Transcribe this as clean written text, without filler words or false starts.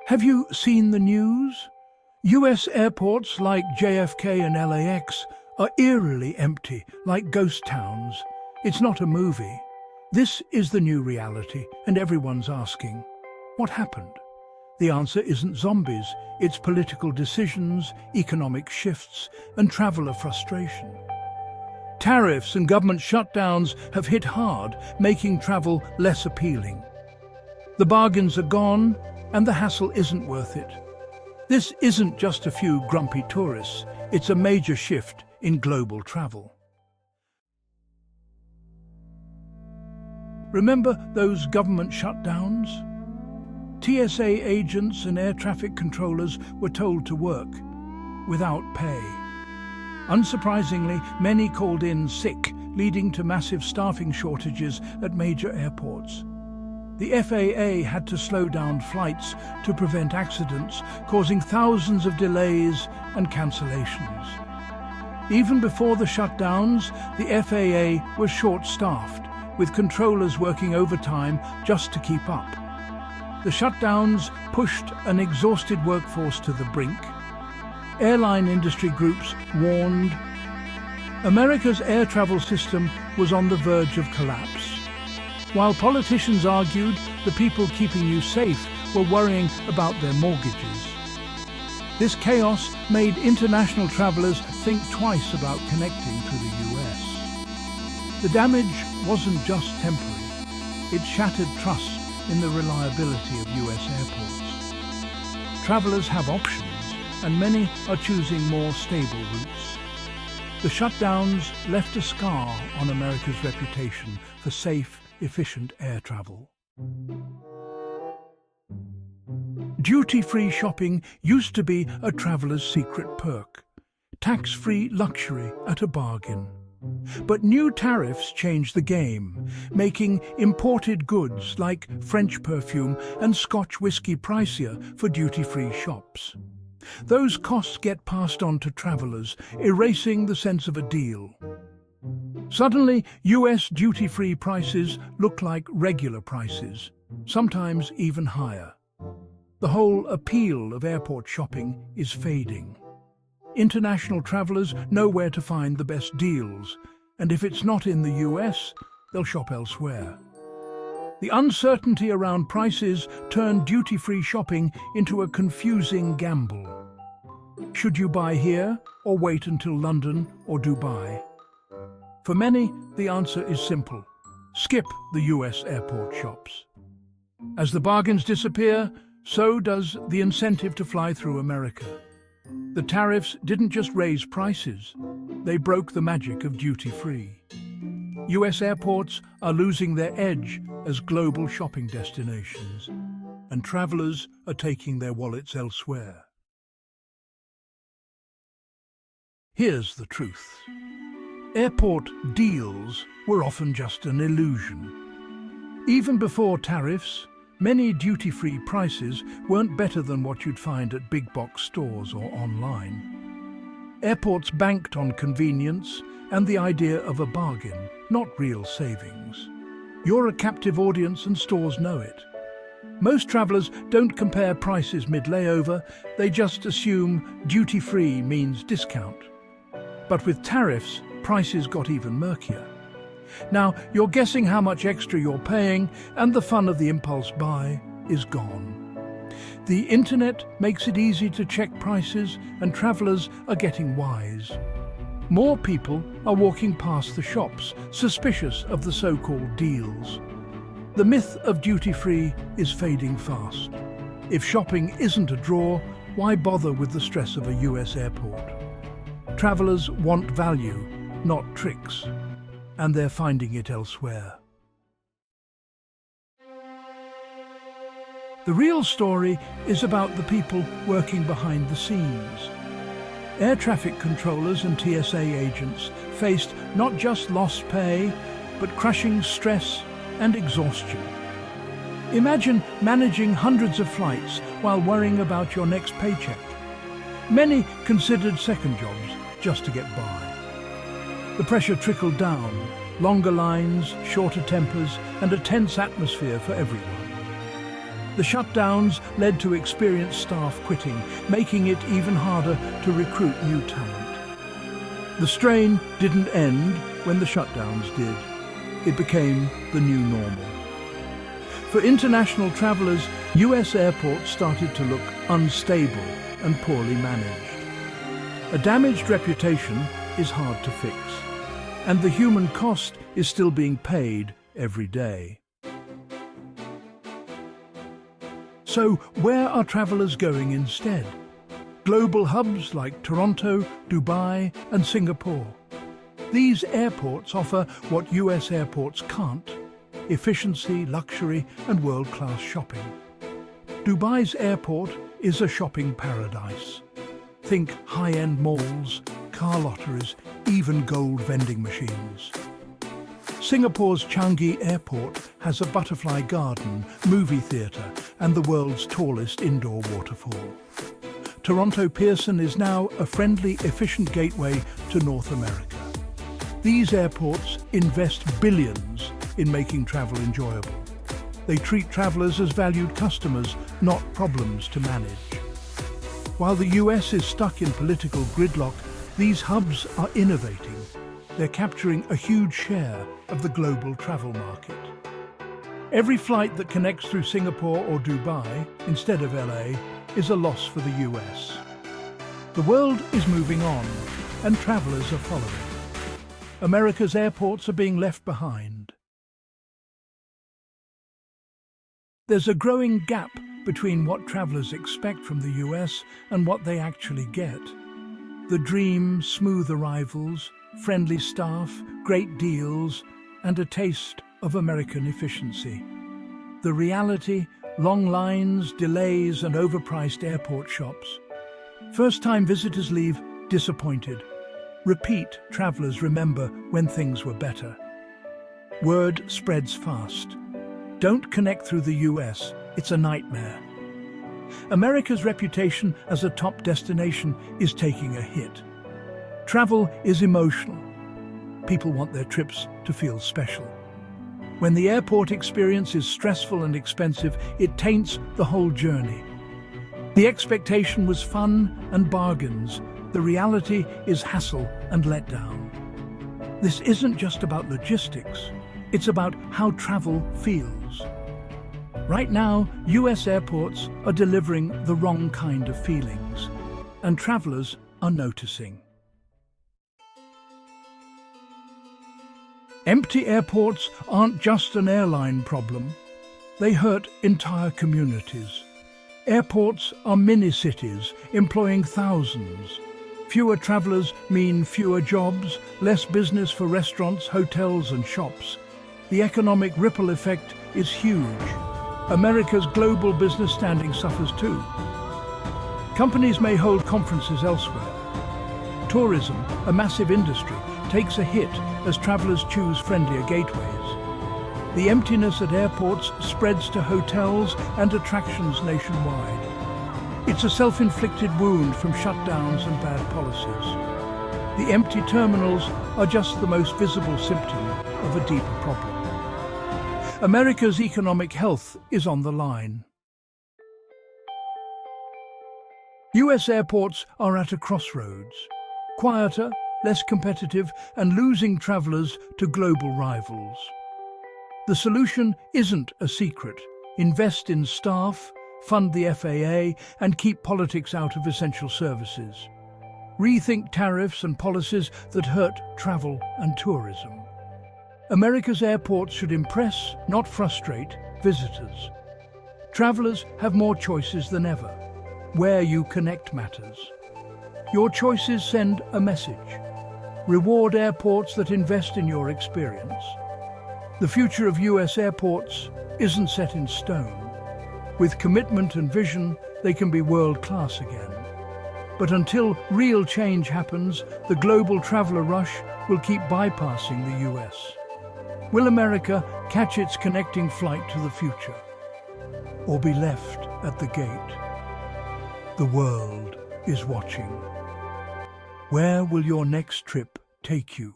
Have you seen the news? US airports like JFK and LAX are eerily empty, like ghost towns. It's not a movie. This is the new reality, and everyone's asking, what happened? The answer isn't zombies, it's political decisions, economic shifts, and traveller frustration. Tariffs and government shutdowns have hit hard, making travel less appealing. The bargains are gone, and the hassle isn't worth it. This isn't just a few grumpy tourists, it's a major shift in global travel. Remember those government shutdowns? TSA agents and air traffic controllers were told to work without pay. Unsurprisingly, many called in sick, leading to massive staffing shortages at major airports. The FAA had to slow down flights to prevent accidents, causing thousands of delays and cancellations. Even before the shutdowns, the FAA was short-staffed, with controllers working overtime just to keep up. The shutdowns pushed an exhausted workforce to the brink. Airline industry groups warned. America's air travel system was on the verge of collapse. While politicians argued the people keeping you safe were worrying about their mortgages. This chaos made international travelers think twice about connecting to the US. The damage wasn't just temporary. It shattered trust in the reliability of US airports. Travelers have options, and many are choosing more stable routes. The shutdowns left a scar on America's reputation for safe, efficient air travel. Duty-free shopping used to be a traveler's secret perk, tax-free luxury at a bargain. But new tariffs changed the game, making imported goods like French perfume and Scotch whisky pricier for duty-free shops. Those costs get passed on to travelers, erasing the sense of a deal. Suddenly, US duty-free prices look like regular prices, sometimes even higher. The whole appeal of airport shopping is fading. International travelers know where to find the best deals, and if it's not in the US, they'll shop elsewhere. The uncertainty around prices turned duty-free shopping into a confusing gamble. Should you buy here, or wait until London or Dubai? For many, the answer is simple. Skip the US airport shops. As the bargains disappear, so does the incentive to fly through America. The tariffs didn't just raise prices, they broke the magic of duty-free. US airports are losing their edge as global shopping destinations, and travelers are taking their wallets elsewhere. Here's the truth. Airport deals were often just an illusion. Even before tariffs, many duty-free prices weren't better than what you'd find at big-box stores or online. Airports banked on convenience and the idea of a bargain, not real savings. You're a captive audience and stores know it. Most travelers don't compare prices mid-layover, they just assume duty-free means discount. But with tariffs, prices got even murkier. Now, you're guessing how much extra you're paying, and the fun of the impulse buy is gone. The internet makes it easy to check prices, and travelers are getting wise. More people are walking past the shops, suspicious of the so-called deals. The myth of duty-free is fading fast. If shopping isn't a draw, why bother with the stress of a US airport? Travelers want value, not tricks, and they're finding it elsewhere. The real story is about the people working behind the scenes. Air traffic controllers and TSA agents faced not just lost pay, but crushing stress and exhaustion. Imagine managing hundreds of flights while worrying about your next paycheck. Many considered second jobs just to get by. The pressure trickled down, longer lines, shorter tempers, and a tense atmosphere for everyone. The shutdowns led to experienced staff quitting, making it even harder to recruit new talent. The strain didn't end when the shutdowns did. It became the new normal. For international travelers, US airports started to look unstable and poorly managed. A damaged reputation is hard to fix, and the human cost is still being paid every day. So where are travelers going instead? Global hubs like Toronto, Dubai, and Singapore. These airports offer what US airports can't: efficiency, luxury, and world-class shopping. Dubai's airport is a shopping paradise. Think high-end malls, car lotteries, even gold vending machines. Singapore's Changi Airport has a butterfly garden, movie theatre, and the world's tallest indoor waterfall. Toronto Pearson is now a friendly, efficient gateway to North America. These airports invest billions in making travel enjoyable. They treat travellers as valued customers, not problems to manage. While the US is stuck in political gridlock, these hubs are innovating. They're capturing a huge share of the global travel market. Every flight that connects through Singapore or Dubai, instead of LA, is a loss for the US. The world is moving on, and travellers are following. America's airports are being left behind. There's a growing gap between what travellers expect from the US and what they actually get. The dream, smooth arrivals, friendly staff, great deals, and a taste of American efficiency. The reality, long lines, delays, and overpriced airport shops. First-time visitors leave disappointed. Repeat travellers remember when things were better. Word spreads fast. Don't connect through the US, it's a nightmare. America's reputation as a top destination is taking a hit. Travel is emotional. People want their trips to feel special. When the airport experience is stressful and expensive, it taints the whole journey. The expectation was fun and bargains. The reality is hassle and letdown. This isn't just about logistics. It's about how travel feels. Right now, US airports are delivering the wrong kind of feelings, and travelers are noticing. Empty airports aren't just an airline problem. They hurt entire communities. Airports are mini-cities employing thousands. Fewer travelers mean fewer jobs, less business for restaurants, hotels, and shops. The economic ripple effect is huge. America's global business standing suffers too. Companies may hold conferences elsewhere. Tourism, a massive industry, takes a hit as travelers choose friendlier gateways. The emptiness at airports spreads to hotels and attractions nationwide. It's a self-inflicted wound from shutdowns and bad policies. The empty terminals are just the most visible symptom of a deeper problem. America's economic health is on the line. US airports are at a crossroads. Quieter, less competitive, and losing travelers to global rivals. The solution isn't a secret. Invest in staff, fund the FAA, and keep politics out of essential services. Rethink tariffs and policies that hurt travel and tourism. America's airports should impress, not frustrate, visitors. Travelers have more choices than ever. Where you connect matters. Your choices send a message. Reward airports that invest in your experience. The future of US airports isn't set in stone. With commitment and vision, they can be world-class again. But until real change happens, the global traveler rush will keep bypassing the US. Will America catch its connecting flight to the future? Or be left at the gate? The world is watching. Where will your next trip take you?